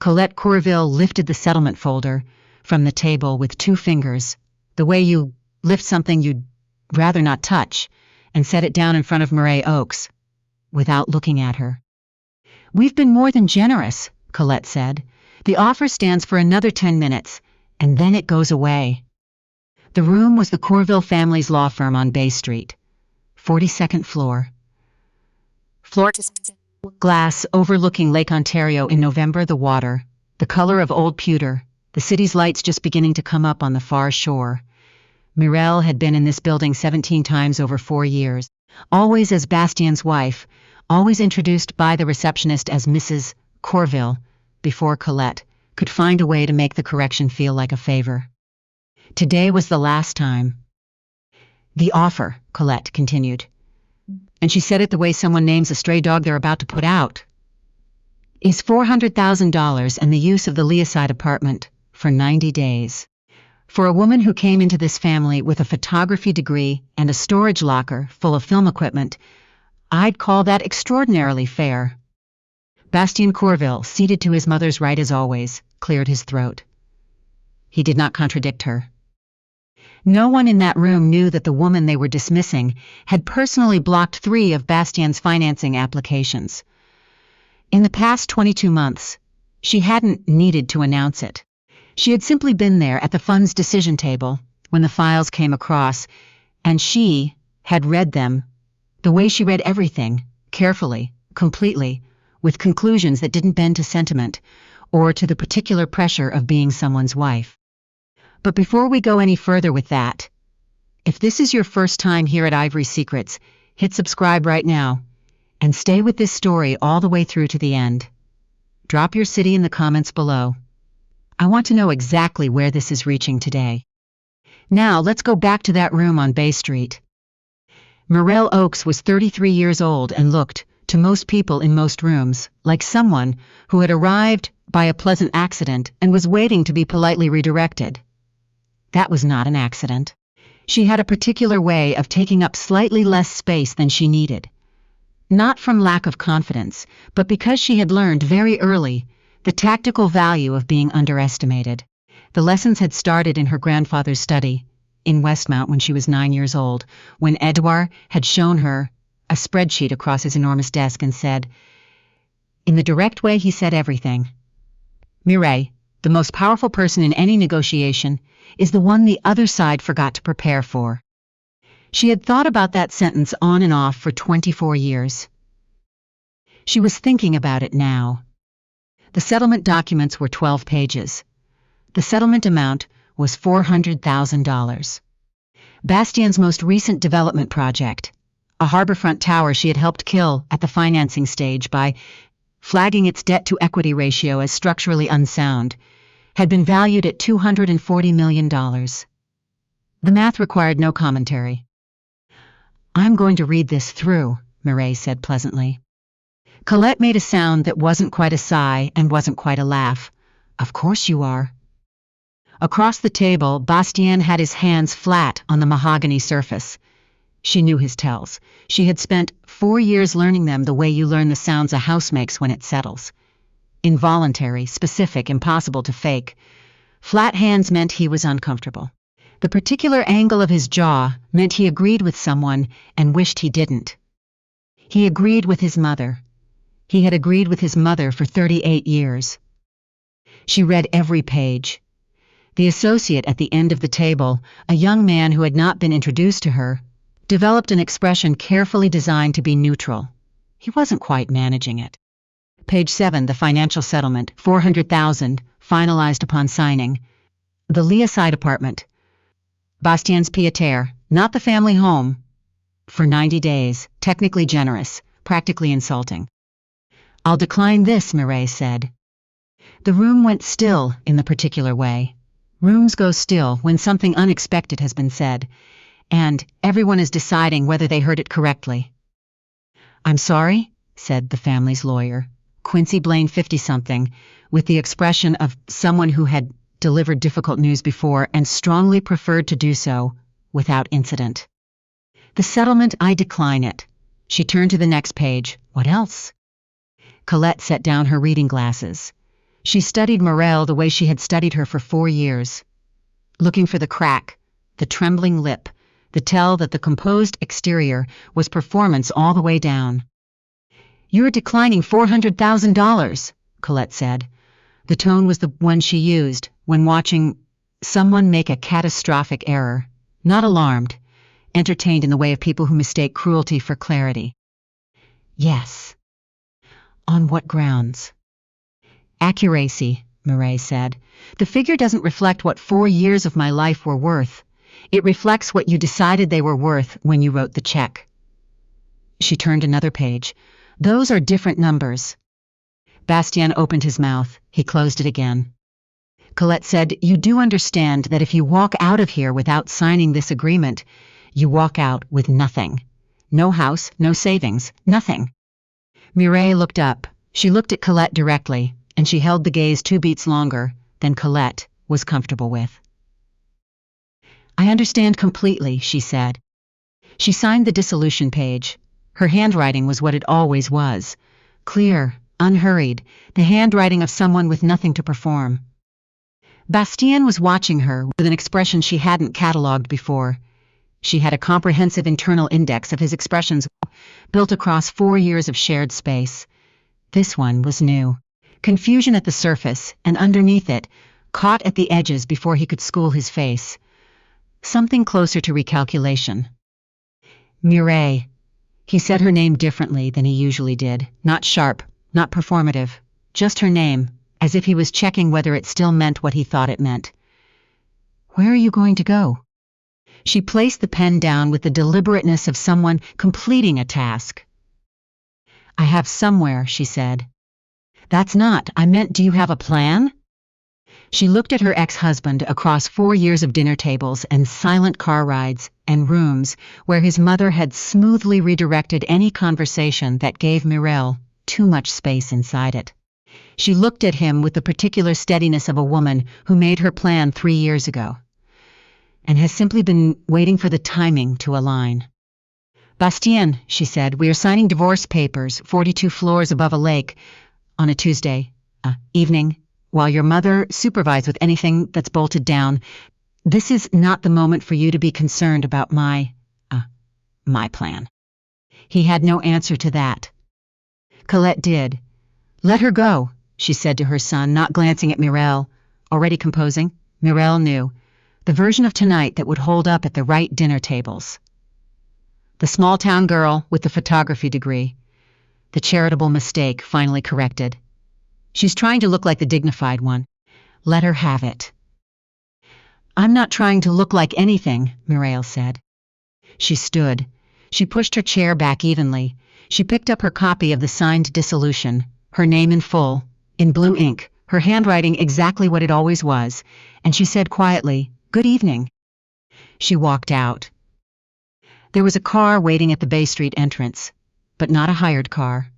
Colette Corville lifted the settlement folder from the table with 2 fingers, the way you lift something you'd rather not touch, and set it down in front of Murray Oakes, without looking at her. "We've been more than generous," Colette said. "The offer stands for another 10 minutes, and then it goes away." The room was the Corville family's law firm on Bay Street, 42nd floor. Floor to glass overlooking Lake Ontario in November, the water, the color of old pewter, the city's lights just beginning to come up on the far shore. Mireille had been in this building 17 times over 4 years, always as Bastien's wife, always introduced by the receptionist as Mrs. Corville, before Colette could find a way to make the correction feel like a favor. Today was the last time. "The offer," Colette continued, and she said it the way someone names a stray dog they're about to put out, "is $400,000 and the use of the Leaside apartment for 90 days. For a woman who came into this family with a photography degree and a storage locker full of film equipment, I'd call that extraordinarily fair." Bastien Corville, seated to his mother's right as always, cleared his throat. He did not contradict her. No one in that room knew that the woman they were dismissing had personally blocked 3 of Bastien's financing applications. In the past 22 months, she hadn't needed to announce it. She had simply been there at the fund's decision table when the files came across, and she had read them the way she read everything, carefully, completely, with conclusions that didn't bend to sentiment or to the particular pressure of being someone's wife. But before we go any further with that, if this is your first time here at Ivory Secrets, hit subscribe right now and stay with this story all the way through to the end. Drop your city in the comments below. I want to know exactly where this is reaching today. Now let's go back to that room on Bay Street. Murray Oakes was 33 years old and looked, to most people in most rooms, like someone who had arrived by a pleasant accident and was waiting to be politely redirected. That was not an accident. She had a particular way of taking up slightly less space than she needed. Not from lack of confidence, but because she had learned very early the tactical value of being underestimated. The lessons had started in her grandfather's study, in Westmount when she was 9 years old, when Édouard had shown her a spreadsheet across his enormous desk and said, in the direct way he said everything, "Mireille, the most powerful person in any negotiation, is the one the other side forgot to prepare for." She had thought about that sentence on and off for 24 years. She was thinking about it now. The settlement documents were 12 pages. The settlement amount was $400,000. Bastien's most recent development project, a harborfront tower she had helped kill at the financing stage by flagging its debt-to-equity ratio as structurally unsound, had been valued at $240 million. The math required no commentary. "I'm going to read this through," Mireille said pleasantly. Colette made a sound that wasn't quite a sigh and wasn't quite a laugh. "Of course you are." Across the table, Bastien had his hands flat on the mahogany surface. She knew his tells. She had spent 4 years learning them the way you learn the sounds a house makes when it settles. Involuntary, specific, impossible to fake. Flat hands meant he was uncomfortable. The particular angle of his jaw meant he agreed with someone and wished he didn't. He agreed with his mother. He had agreed with his mother for 38 years. She read every page. The associate at the end of the table, a young man who had not been introduced to her, developed an expression carefully designed to be neutral. He wasn't quite managing it. Page 7, the financial settlement, $400,000, finalized upon signing. The Leaside apartment. Bastien's pied-à-terre, not the family home. For 90 days, technically generous, practically insulting. "I'll decline this," Mireille said. The room went still in the particular way. Rooms go still when something unexpected has been said, and everyone is deciding whether they heard it correctly. "I'm sorry," said the family's lawyer, Quincy Blaine, 50-something, with the expression of someone who had delivered difficult news before and strongly preferred to do so without incident. "The settlement, I decline it." She turned to the next page. "What else?" Colette set down her reading glasses. She studied Morel the way she had studied her for 4 years, looking for the crack, the trembling lip, the tell that the composed exterior was performance all the way down. "You're declining $400,000, Colette said. The tone was the one she used when watching someone make a catastrophic error, not alarmed, entertained in the way of people who mistake cruelty for clarity. "Yes." "On what grounds?" "Accuracy," Mireille said. "The figure doesn't reflect what 4 years of my life were worth. It reflects what you decided they were worth when you wrote the check." She turned another page. "Those are different numbers." Bastien opened his mouth. He closed it again. Colette said, "You do understand that if you walk out of here without signing this agreement, you walk out with nothing. No house, no savings, nothing." Mireille looked up. She looked at Colette directly, and she held the gaze 2 beats longer than Colette was comfortable with. "I understand completely," she said. She signed the dissolution page. Her handwriting was what it always was. Clear, unhurried, the handwriting of someone with nothing to perform. Bastien was watching her with an expression she hadn't catalogued before. She had a comprehensive internal index of his expressions built across 4 years of shared space. This one was new. Confusion at the surface, and underneath it, caught at the edges before he could school his face. Something closer to recalculation. "Mireille." He said her name differently than he usually did, not sharp, not performative, just her name, as if he was checking whether it still meant what he thought it meant. "Where are you going to go?" She placed the pen down with the deliberateness of someone completing a task. "I have somewhere," she said. "That's not, I meant, do you have a plan?" She looked at her ex-husband across 4 years of dinner tables and silent car rides and rooms where his mother had smoothly redirected any conversation that gave Mireille too much space inside it. She looked at him with the particular steadiness of a woman who made her plan 3 years ago, and has simply been waiting for the timing to align. "Bastien," she said, "we are signing divorce papers 42 floors above a lake on a Tuesday evening, while your mother supervises with anything that's bolted down. This is not the moment for you to be concerned about my plan." He had no answer to that. Colette did. "Let her go," she said to her son, not glancing at Mireille. Already composing, Mireille knew. The version of tonight that would hold up at the right dinner tables. The small-town girl with the photography degree. The charitable mistake finally corrected. She's trying to look like the dignified one. Let her have it. "I'm not trying to look like anything," Mireille said. She stood. She pushed her chair back evenly. She picked up her copy of the signed dissolution, her name in full, in blue ink, her handwriting exactly what it always was, and she said quietly, "Good evening." She walked out. There was a car waiting at the Bay Street entrance, but not a hired car.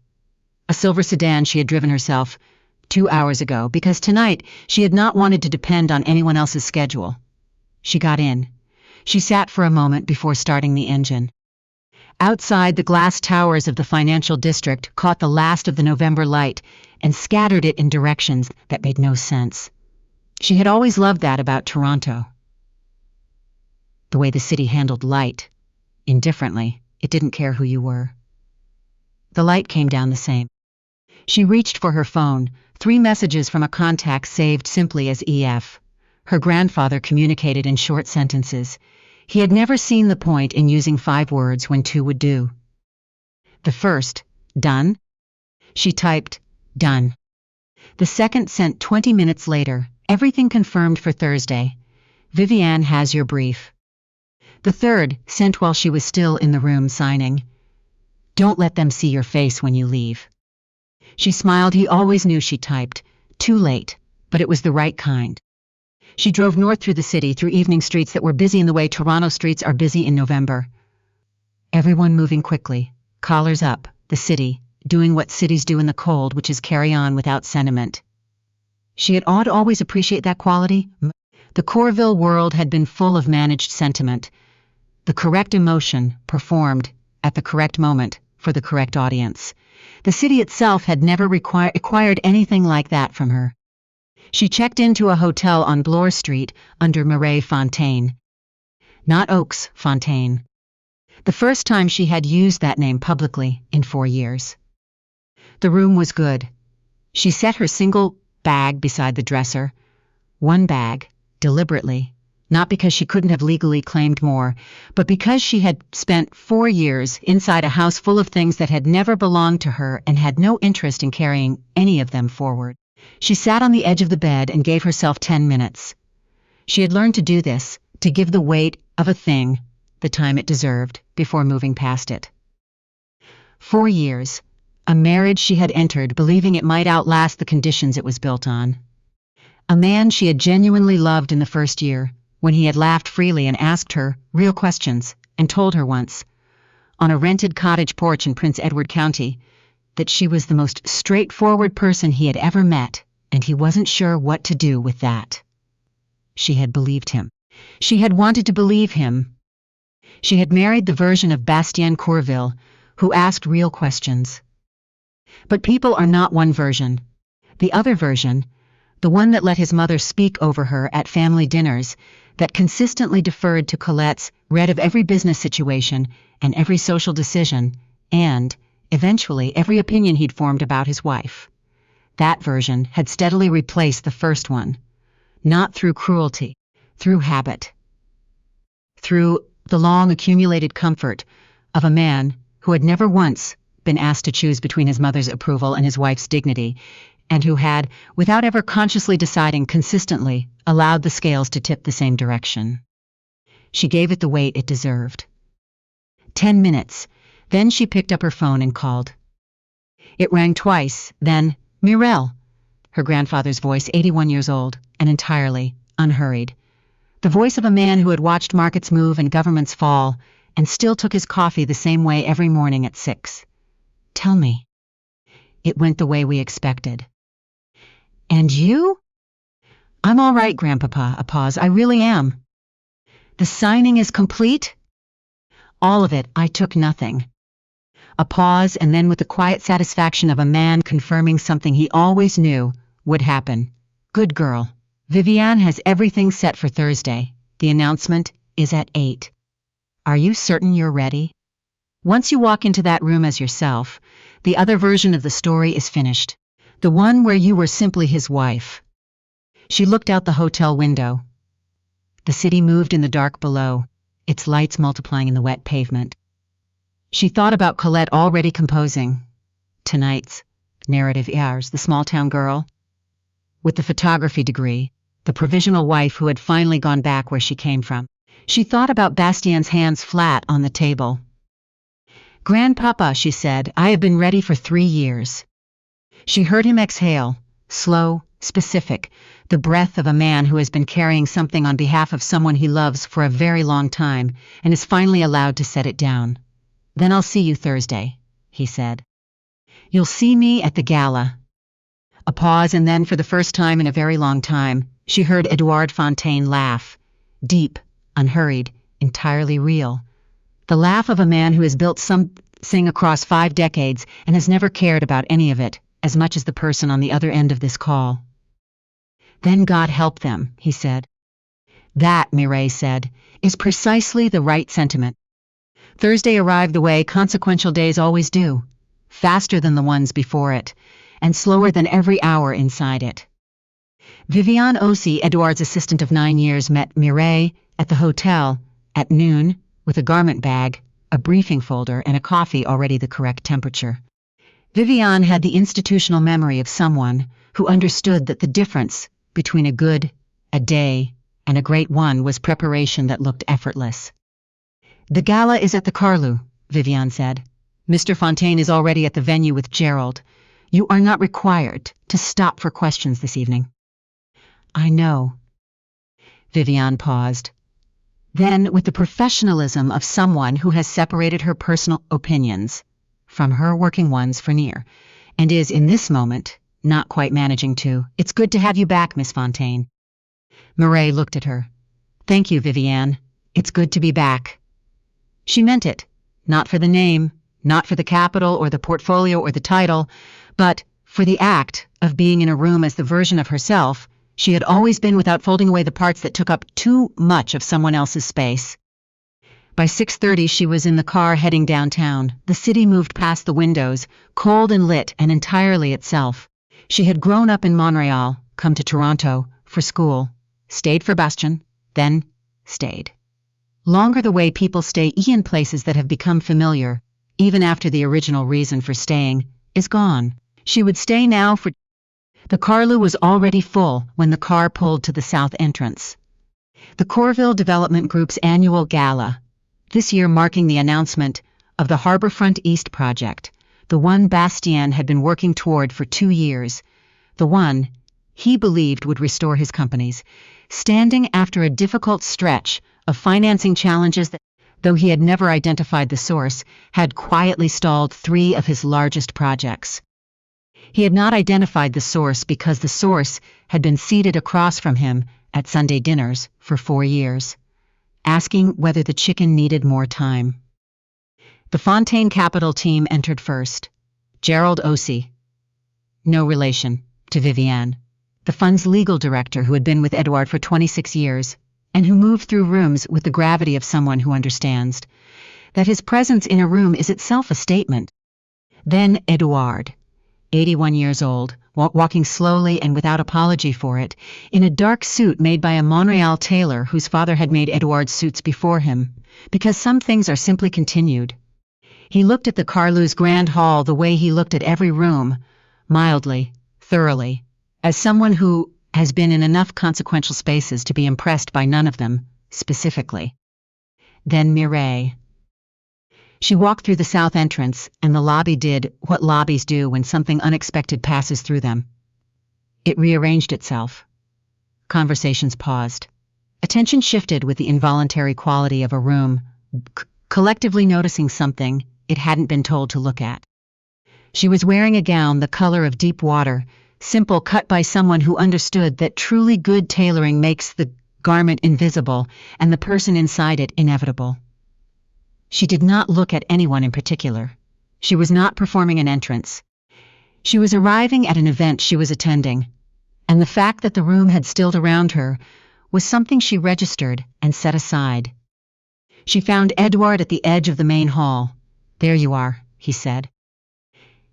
A silver sedan she had driven herself 2 hours ago, because tonight she had not wanted to depend on anyone else's schedule. She got in. She sat for a moment before starting the engine. Outside, the glass towers of the financial district caught the last of the November light and scattered it in directions that made no sense. She had always loved that about Toronto. The way the city handled light. Indifferently, it didn't care who you were. The light came down the same. She reached for her phone, 3 messages from a contact saved simply as EF. Her grandfather communicated in short sentences. He had never seen the point in using 5 words when 2 would do. The first, "Done?" She typed, "Done." The second sent 20 minutes later, "Everything confirmed for Thursday. Viviane has your brief." The third, sent while she was still in the room signing, "Don't let them see your face when you leave." She smiled. He always knew she typed. Too late, but it was the right kind. She drove north through the city, through evening streets that were busy in the way Toronto streets are busy in November. Everyone moving quickly, collars up, the city, doing what cities do in the cold, which is carry on without sentiment. She had ought to always appreciate that quality. The Corville world had been full of managed sentiment. The correct emotion, performed, at the correct moment, for the correct audience. The city itself had never acquired anything like that from her. She checked into a hotel on Bloor Street under Édouard Fontaine. Not Oakes Fontaine. The first time she had used that name publicly in 4 years. The room was good. She set her single bag beside the dresser. One bag, deliberately, not because she couldn't have legally claimed more, but because she had spent 4 years inside a house full of things that had never belonged to her and had no interest in carrying any of them forward. She sat on the edge of the bed and gave herself 10 minutes. She had learned to do this, to give the weight of a thing the time it deserved before moving past it. 4 years, a marriage she had entered believing it might outlast the conditions it was built on. A man she had genuinely loved in the first year, when he had laughed freely and asked her real questions, and told her once, on a rented cottage porch in Prince Edward County, that she was the most straightforward person he had ever met, and he wasn't sure what to do with that. She had believed him. She had wanted to believe him. She had married the version of Bastien who asked real questions. But people are not one version. The other version, the one that let his mother speak over her at family dinners, that consistently deferred to Colette's read of every business situation and every social decision, and, eventually, every opinion he'd formed about his wife. That version had steadily replaced the first one, not through cruelty, through habit. Through the long accumulated comfort of a man who had never once been asked to choose between his mother's approval and his wife's dignity, and who had, without ever consciously deciding consistently, allowed the scales to tip the same direction. She gave it the weight it deserved. 10 minutes, then she picked up her phone and called. It rang twice, then, Mirelle, her grandfather's voice, 81 years old, and entirely unhurried. The voice of a man who had watched markets move and governments fall, and still took his coffee the same way every morning at 6. Tell me. It went the way we expected. And you? I'm all right, Grandpapa. A pause. I really am. The signing is complete? All of it. I took nothing. A pause, and then with the quiet satisfaction of a man confirming something he always knew would happen. Good girl. Viviane has everything set for Thursday. The announcement is at 8. Are you certain you're ready? Once you walk into that room as yourself, the other version of the story is finished. The one where you were simply his wife. She looked out the hotel window. The city moved in the dark below, its lights multiplying in the wet pavement. She thought about Colette already composing tonight's narrative airs, the small-town girl with the photography degree, the provisional wife who had finally gone back where she came from. She thought about Bastien's hands flat on the table. Grandpapa, she said, I have been ready for 3 years. She heard him exhale, slow, specific, the breath of a man who has been carrying something on behalf of someone he loves for a very long time and is finally allowed to set it down. Then I'll see you Thursday, he said. You'll see me at the gala. A pause, and then for the first time in a very long time, she heard Édouard Fontaine laugh. Deep, unhurried, entirely real. The laugh of a man who has built something across 5 decades and has never cared about any of it as much as the person on the other end of this call. Then God help them, he said. That, Mireille said, is precisely the right sentiment. Thursday arrived the way consequential days always do, faster than the ones before it, and slower than every hour inside it. Viviane Aussi, Édouard's assistant of 9 years, met Mireille at the hotel at noon with a garment bag, a briefing folder, and a coffee already the correct temperature. Viviane had the institutional memory of someone who understood that the difference between a day, and a great one was preparation that looked effortless. The gala is at the Carlu, Viviane said. Mr. Fontaine is already at the venue with Gerald. You are not required to stop for questions this evening. I know. Viviane paused. Then, with the professionalism of someone who has separated her personal opinions from her working ones for near, and is, in this moment, not quite managing to. It's good to have you back, Miss Fontaine. Mireille looked at her. Thank you, Viviane. It's good to be back. She meant it, not for the name, not for the capital or the portfolio or the title, but for the act of being in a room as the version of herself She had always been without folding away the parts that took up too much of someone else's space. By 6:30 she was in the car heading downtown. The city moved past the windows, cold and lit and entirely itself. She had grown up in Montreal, come to Toronto for school, stayed for Bastien, then stayed. Longer the way people stay in places that have become familiar, even after the original reason for staying, is gone. She would stay now for... The Carlu was already full when the car pulled to the south entrance. The Corville Development Group's annual gala, this year marking the announcement of the Harbourfront East project, the one Bastien had been working toward for 2 years, the one he believed would restore his companies, standing after a difficult stretch of financing challenges that, though he had never identified the source, had quietly stalled 3 of his largest projects. He had not identified the source because the source had been seated across from him at Sunday dinners for 4 years, asking whether the chicken needed more time. The Fontaine Capital team entered first. Gerald Ossie, no relation to Vivienne, the fund's legal director who had been with Édouard for 26 years, and who moved through rooms with the gravity of someone who understands that his presence in a room is itself a statement. Then Édouard, 81 years old, walking slowly and without apology for it, in a dark suit made by a Montreal tailor whose father had made Édouard's suits before him, because some things are simply continued. He looked at the Carlu's grand hall the way he looked at every room, mildly, thoroughly, as someone who has been in enough consequential spaces to be impressed by none of them, specifically. Then Mireille. She walked through the south entrance, and the lobby did what lobbies do when something unexpected passes through them. It rearranged itself. Conversations paused. Attention shifted with the involuntary quality of a room, collectively noticing something it hadn't been told to look at. She was wearing a gown the color of deep water, simple, cut by someone who understood that truly good tailoring makes the garment invisible and the person inside it inevitable. She did not look at anyone in particular. She was not performing an entrance. She was arriving at an event she was attending, and the fact that the room had stilled around her was something she registered and set aside. She found Édouard at the edge of the main hall. "There you are," he said.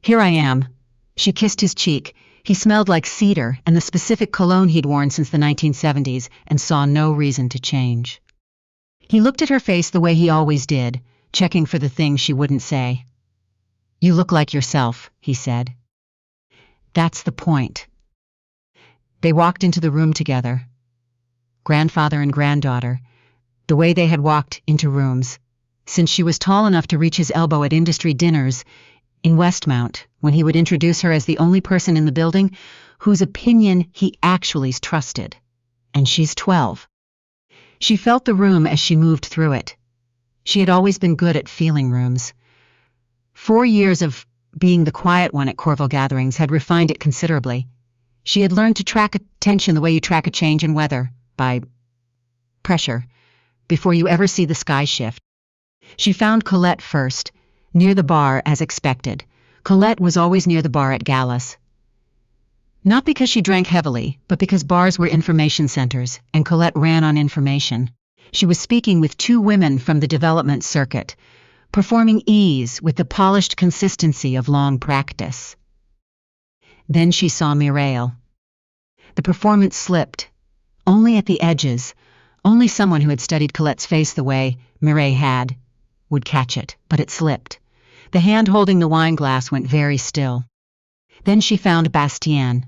"Here I am." She kissed his cheek. He smelled like cedar and the specific cologne he'd worn since the 1970s and saw no reason to change. He looked at her face the way he always did, checking for the things she wouldn't say. "You look like yourself," he said. "That's the point." They walked into the room together. Grandfather and granddaughter, the way they had walked into rooms, since she was tall enough to reach his elbow at industry dinners in Westmount, when he would introduce her as the only person in the building whose opinion he actually trusted. And she's 12. She felt the room as she moved through it. She had always been good at feeling rooms. 4 years of being the quiet one at Corville gatherings had refined it considerably. She had learned to track attention the way you track a change in weather, by pressure, before you ever see the sky shift. She found Colette first, near the bar as expected. Colette was always near the bar at galas. Not because she drank heavily, but because bars were information centers, and Colette ran on information. She was speaking with 2 women from the development circuit, performing ease with the polished consistency of long practice. Then she saw Mireille. The performance slipped, only at the edges. Only someone who had studied Colette's face the way Mireille had would catch it, but it slipped. The hand holding the wine glass went very still. Then she found Bastien.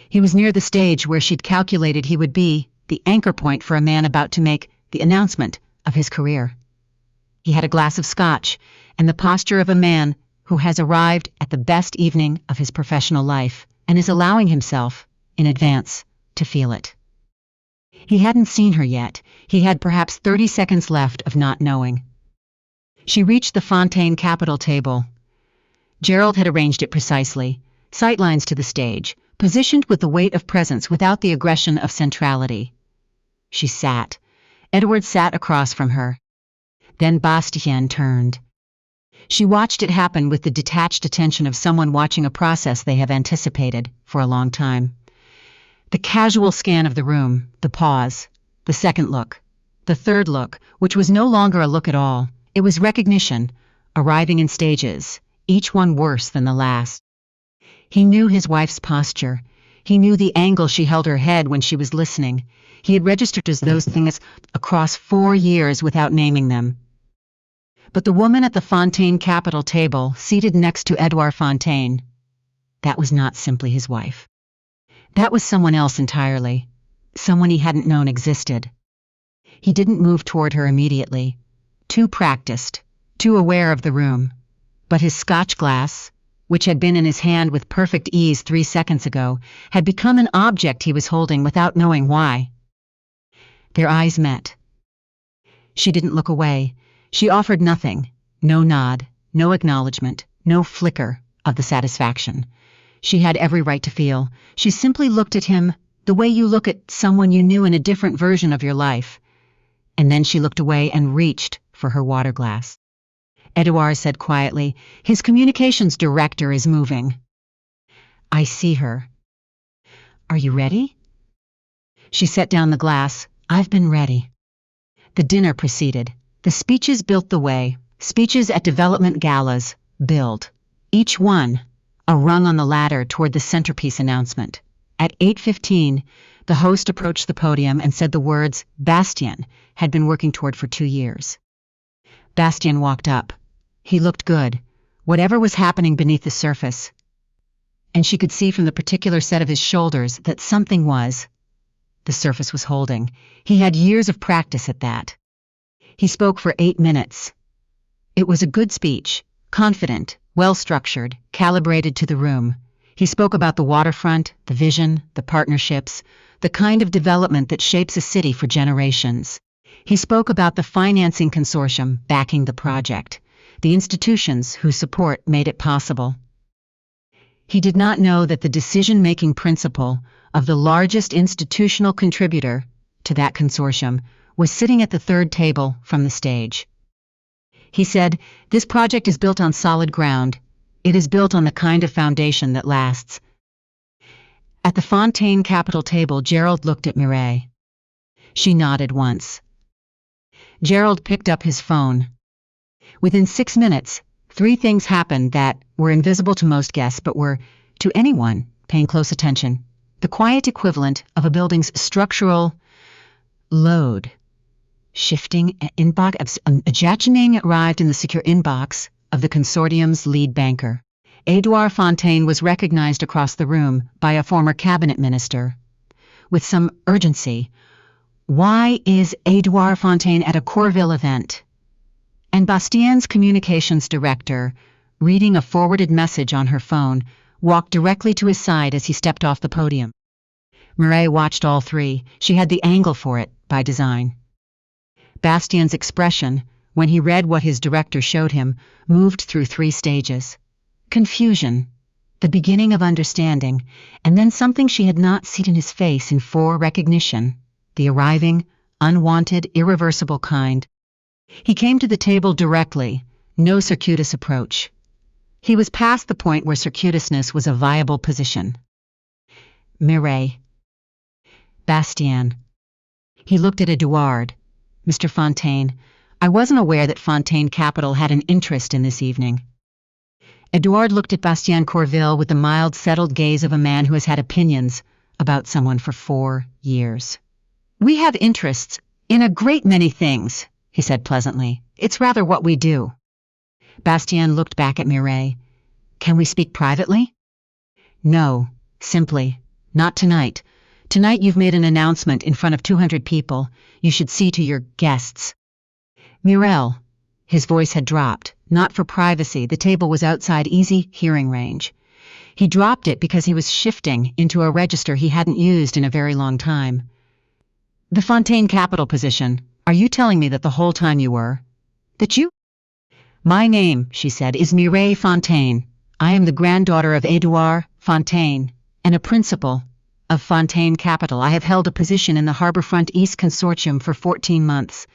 He was near the stage where she'd calculated he would be, the anchor point for a man about to make the announcement of his career. He had a glass of scotch and the posture of a man who has arrived at the best evening of his professional life and is allowing himself, in advance, to feel it. He hadn't seen her yet. He had perhaps 30 seconds left of not knowing. She reached the Fontaine Capital table. Gerald had arranged it precisely, sightlines to the stage, positioned with the weight of presence without the aggression of centrality. She sat. Édouard sat across from her. Then Bastien turned. She watched it happen with the detached attention of someone watching a process they have anticipated for a long time. The casual scan of the room, the pause, the second look, the third look, which was no longer a look at all. It was recognition, arriving in stages, each one worse than the last. He knew his wife's posture. He knew the angle she held her head when she was listening. He had registered as those things across 4 years without naming them. But the woman at the Fontaine Capital table, seated next to Édouard Fontaine, that was not simply his wife. That was someone else entirely, someone he hadn't known existed. He didn't move toward her immediately, too practiced, too aware of the room. But his scotch glass, which had been in his hand with perfect ease 3 seconds ago, had become an object he was holding without knowing why. Their eyes met. She didn't look away. She offered nothing, no nod, no acknowledgement, no flicker of the satisfaction she had every right to feel. She simply looked at him the way you look at someone you knew in a different version of your life. And then she looked away and reached for her water glass. Édouard said quietly, "His communications director is moving." "I see her." "Are you ready?" She set down the glass. "I've been ready." The dinner proceeded. The speeches built the way. Speeches at development galas build. Each one a rung on the ladder toward the centerpiece announcement. At 8:15, the host approached the podium and said the words Bastien had been working toward for 2 years. Bastien walked up. He looked good, whatever was happening beneath the surface. And she could see from the particular set of his shoulders that something was. The surface was holding. He had years of practice at that. He spoke for 8 minutes. It was a good speech, confident, well-structured, calibrated to the room. He spoke about the waterfront, the vision, the partnerships, the kind of development that shapes a city for generations. He spoke about the financing consortium backing the project, the institutions whose support made it possible. He did not know that the decision-making principle of the largest institutional contributor to that consortium was sitting at the third table from the stage. He said, "This project is built on solid ground. It is built on the kind of foundation that lasts." At the Fontaine Capital table, Gerald looked at Mireille. She nodded once. Gerald picked up his phone. Within 6 minutes, 3 things happened that were invisible to most guests but were, to anyone paying close attention, the quiet equivalent of a building's structural load. Shifting inbox, a Jachiming arrived in the secure inbox of the consortium's lead banker. Édouard Fontaine was recognized across the room by a former cabinet minister. With some urgency, "Why is Édouard Fontaine at a Corville event?" And Bastien's communications director, reading a forwarded message on her phone, walked directly to his side as he stepped off the podium. Mireille watched all 3. She had the angle for it, by design. Bastien's expression, when he read what his director showed him, moved through 3 stages. Confusion, the beginning of understanding, and then something she had not seen in his face in 4, recognition, the arriving, unwanted, irreversible kind. He came to the table directly, no circuitous approach. He was past the point where circuitousness was a viable position. Mireille. Bastien. He looked at Édouard. "Mr. Fontaine, I wasn't aware that Fontaine Capital had an interest in this evening." Édouard looked at Bastien Corville with the mild, settled gaze of a man who has had opinions about someone for 4 years. "We have interests in a great many things," he said pleasantly. "It's rather what we do." Bastien looked back at Mireille. "Can we speak privately?" "No, simply. Not tonight. Tonight you've made an announcement in front of 200 people. You should see to your guests." "Mireille," his voice had dropped, not for privacy. The table was outside easy hearing range. He dropped it because he was shifting into a register he hadn't used in a very long time. "The Fontaine Capital position. Are you telling me that the whole time you were? That you?" "My name," she said, "is Mireille Fontaine. I am the granddaughter of Édouard Fontaine, and a principal of Fontaine Capital. I have held a position in the Harbourfront East Consortium for 14 months.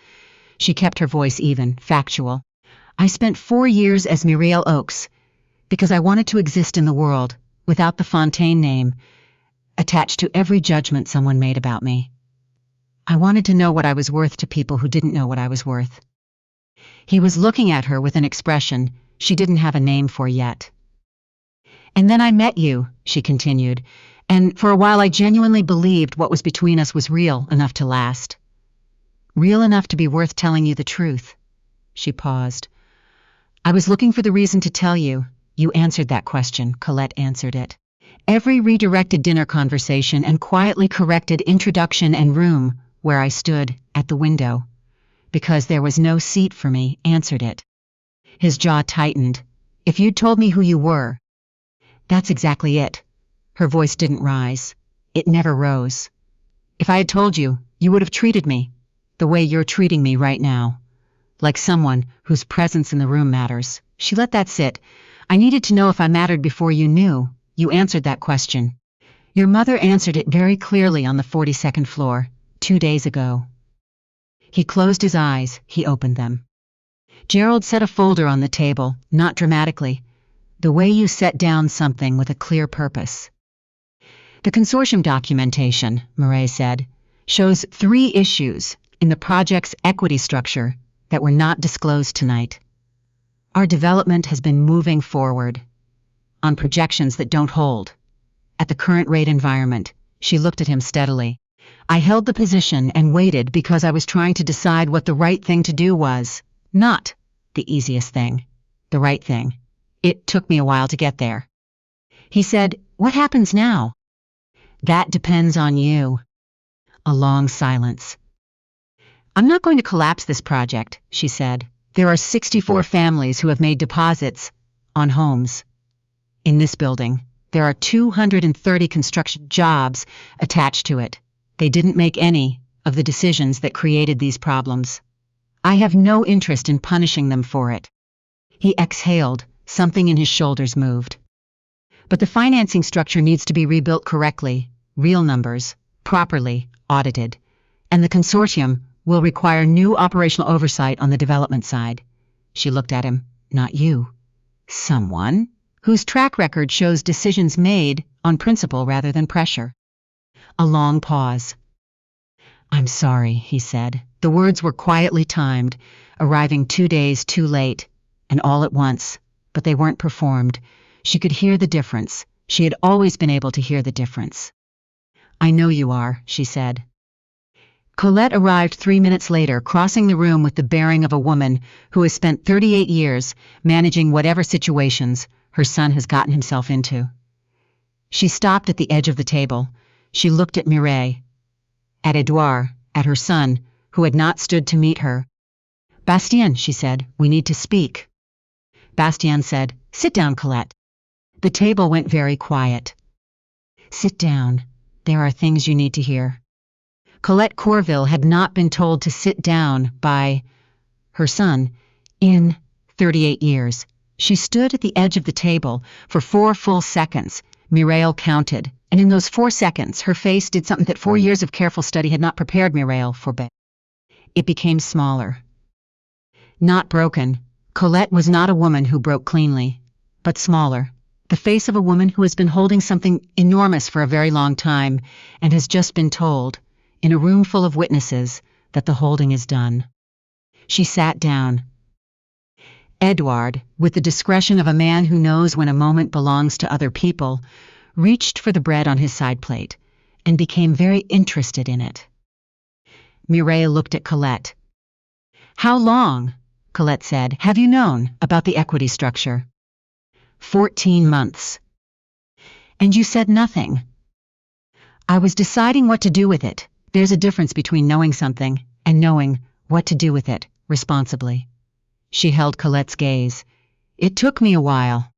She kept her voice even, factual. "I spent 4 years as Mireille Oakes, because I wanted to exist in the world, without the Fontaine name. attached to every judgment someone made about me. I wanted to know what I was worth to people who didn't know what I was worth. He was looking at her with an expression she didn't have a name for yet. And then I met you, she continued, and for a while I genuinely believed what was between us was real enough to last. Real enough to be worth telling you the truth. She paused. I was looking for the reason to tell you. You answered that question, Colette answered it. Every redirected dinner conversation and quietly corrected introduction and room where I stood at the window, because there was no seat for me, answered it. His jaw tightened. If you'd told me who you were. That's exactly it. Her voice didn't rise. It never rose. If I had told you, you would have treated me the way you're treating me right now. Like someone whose presence in the room matters. She let that sit. I needed to know if I mattered before you knew. You answered that question. Your mother answered it very clearly on the 42nd floor, 2 days ago. He closed his eyes. He opened them. Gerald set a folder on the table, not dramatically. The way you set down something with a clear purpose. The consortium documentation, Murray said, shows 3 issues in the project's equity structure that were not disclosed tonight. Our development has been moving forward on projections that don't hold. At the current rate environment, she looked at him steadily. I held the position and waited because I was trying to decide what the right thing to do was. Not the easiest thing. The right thing. It took me a while to get there. He said, what happens now? That depends on you. A long silence. I'm not going to collapse this project, she said. There are 64 families who have made deposits on homes. In this building, there are 230 construction jobs attached to it. They didn't make any of the decisions that created these problems. I have no interest in punishing them for it. He exhaled. Something in his shoulders moved. But the financing structure needs to be rebuilt correctly, real numbers, properly audited, and the consortium will require new operational oversight on the development side. She looked at him. Not you. Someone whose track record shows decisions made on principle rather than pressure. A long pause. I'm sorry, he said. The words were quietly timed, arriving 2 days too late, and all at once. But they weren't performed. She could hear the difference. She had always been able to hear the difference. I know you are, she said. Colette arrived 3 minutes later, crossing the room with the bearing of a woman who has spent 38 years managing whatever situations her son has gotten himself into. She stopped at the edge of the table. She looked at Mireille, at Édouard, at her son, who had not stood to meet her. Bastien, she said, we need to speak. Bastien said, sit down, Colette. The table went very quiet. Sit down. There are things you need to hear. Colette Corville had not been told to sit down by her son in 38 years. She stood at the edge of the table for 4 full seconds. Mireille counted, and in those 4 seconds, her face did something that 4 years of careful study had not prepared Mireille for. It became smaller. Not broken. Colette was not a woman who broke cleanly, but smaller. The face of a woman who has been holding something enormous for a very long time and has just been told, in a room full of witnesses, that the holding is done. She sat down. Édouard, with the discretion of a man who knows when a moment belongs to other people, reached for the bread on his side plate and became very interested in it. Mireille looked at Colette. How long, Colette said, have you known about the equity structure? 14 months. And you said nothing. I was deciding what to do with it. There's a difference between knowing something and knowing what to do with it responsibly. She held Colette's gaze. It took me a while.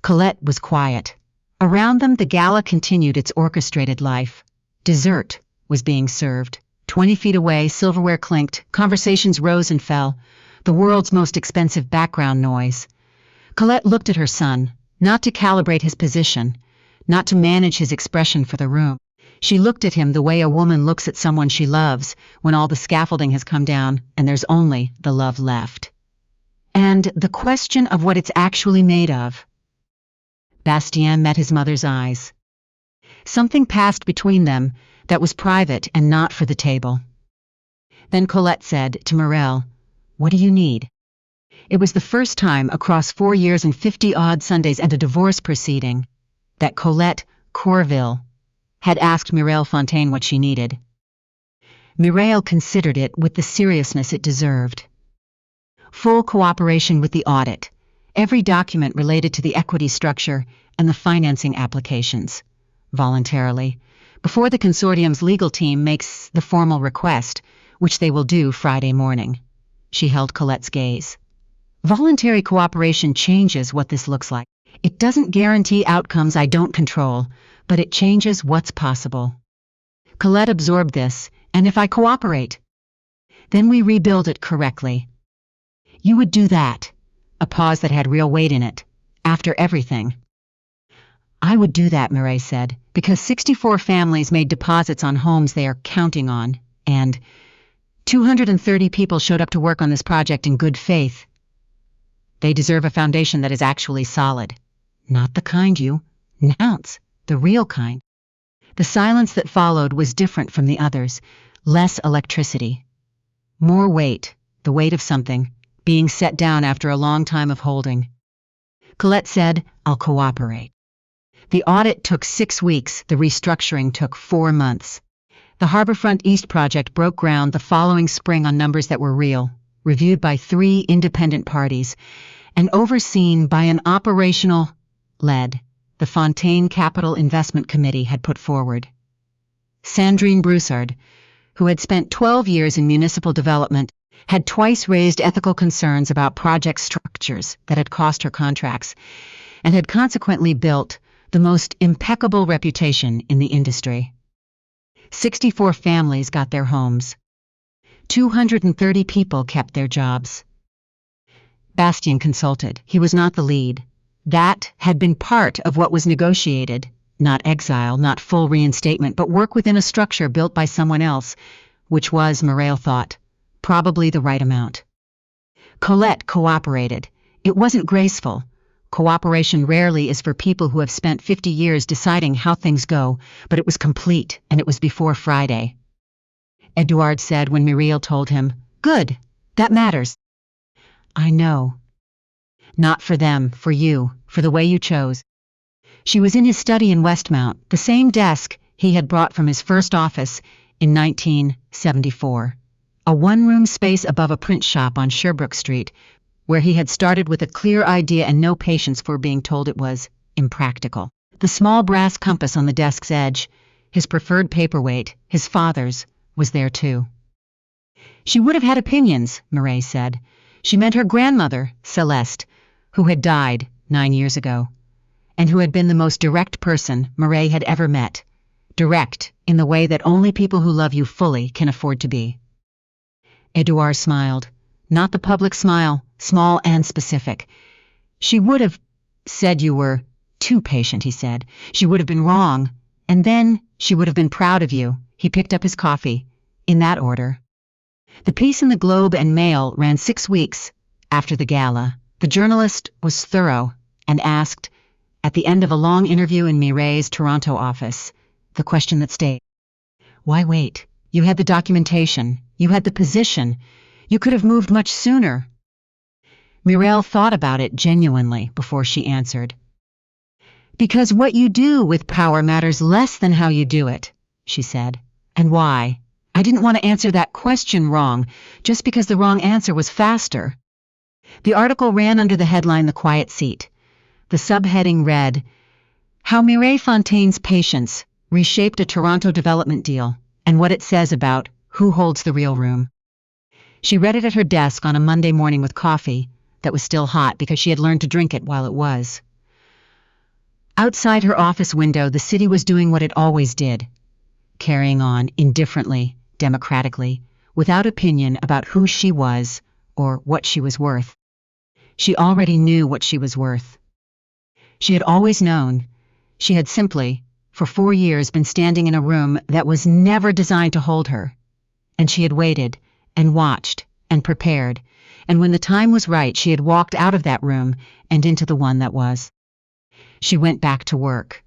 Colette was quiet. Around them, the gala continued its orchestrated life. Dessert was being served. 20 feet away, silverware clinked, conversations rose and fell, the world's most expensive background noise. Colette looked at her son, not to calibrate his position, not to manage his expression for the room. She looked at him the way a woman looks at someone she loves when all the scaffolding has come down and there's only the love left. And the question of what it's actually made of. Bastien met his mother's eyes. Something passed between them that was private and not for the table. Then Colette said to Morel, "What do you need?" It was the first time across 4 years and 50-odd Sundays and a divorce proceeding that Colette Corville had asked Édouard Fontaine what she needed. Édouard considered it with the seriousness it deserved. Full cooperation with the audit, every document related to the equity structure and the financing applications, voluntarily, before the consortium's legal team makes the formal request, which they will do Friday morning. She held Colette's gaze. Voluntary cooperation changes what this looks like. It doesn't guarantee outcomes I don't control, but it changes what's possible. Colette absorbed this, and if I cooperate, then we rebuild it correctly. You would do that. A pause that had real weight in it. After everything. I would do that, Mireille said, because 64 families made deposits on homes they are counting on, and 230 people showed up to work on this project in good faith. They deserve a foundation that is actually solid. Not the kind you announce, the real kind. The silence that followed was different from the others. Less electricity. More weight, the weight of something, being set down after a long time of holding. Colette said, "I'll cooperate." The audit took 6 weeks, the restructuring took 4 months. The Harborfront East project broke ground the following spring on numbers that were real, reviewed by 3 independent parties, and overseen by an operational lead the Fontaine Capital Investment Committee had put forward. Sandrine Broussard, who had spent 12 years in municipal development, had twice raised ethical concerns about project structures that had cost her contracts, and had consequently built the most impeccable reputation in the industry. 64 families got their homes. 230 people kept their jobs. Bastien consulted. He was not the lead. That had been part of what was negotiated. Not exile, not full reinstatement, but work within a structure built by someone else, which was, Mireille thought, probably the right amount. Colette cooperated. It wasn't graceful. Cooperation rarely is for people who have spent 50 years deciding how things go, but it was complete, and it was before Friday. Édouard said when Mireille told him, "Good, that matters." "I know. Not for them, for you, for the way you chose." She was in his study in Westmount, the same desk he had brought from his first office in 1974. A one-room space above a print shop on Sherbrooke Street, where he had started with a clear idea and no patience for being told it was impractical. The small brass compass on the desk's edge, his preferred paperweight, his father's, was there too. She would have had opinions, Mireille said. She meant her grandmother, Celeste, who had died 9 years ago, and who had been the most direct person Mireille had ever met. Direct in the way that only people who love you fully can afford to be. Édouard smiled. Not the public smile, small and specific. She would have said you were too patient, he said. She would have been wrong, and then she would have been proud of you. He picked up his coffee, in that order. The piece in the Globe and Mail ran 6 weeks after the gala. The journalist was thorough and asked, at the end of a long interview in Mireille's Toronto office, the question that stayed. Why wait? You had the documentation. You had the position. You could have moved much sooner. Mireille thought about it genuinely before she answered. Because what you do with power matters less than how you do it, she said. And why? I didn't want to answer that question wrong, just because the wrong answer was faster. The article ran under the headline The Quiet Seat. The subheading read, How Édouard Fontaine's Patience Reshaped a Toronto Development Deal, and what it says about who holds the real room. She read it at her desk on a Monday morning with coffee that was still hot because she had learned to drink it while it was. Outside her office window, the city was doing what it always did, carrying on indifferently, democratically, without opinion about who she was or what she was worth. She already knew what she was worth. She had always known. She had simply, for 4 years, been standing in a room that was never designed to hold her. And she had waited and watched and prepared, and when the time was right, she had walked out of that room and into the one that was. She went back to work.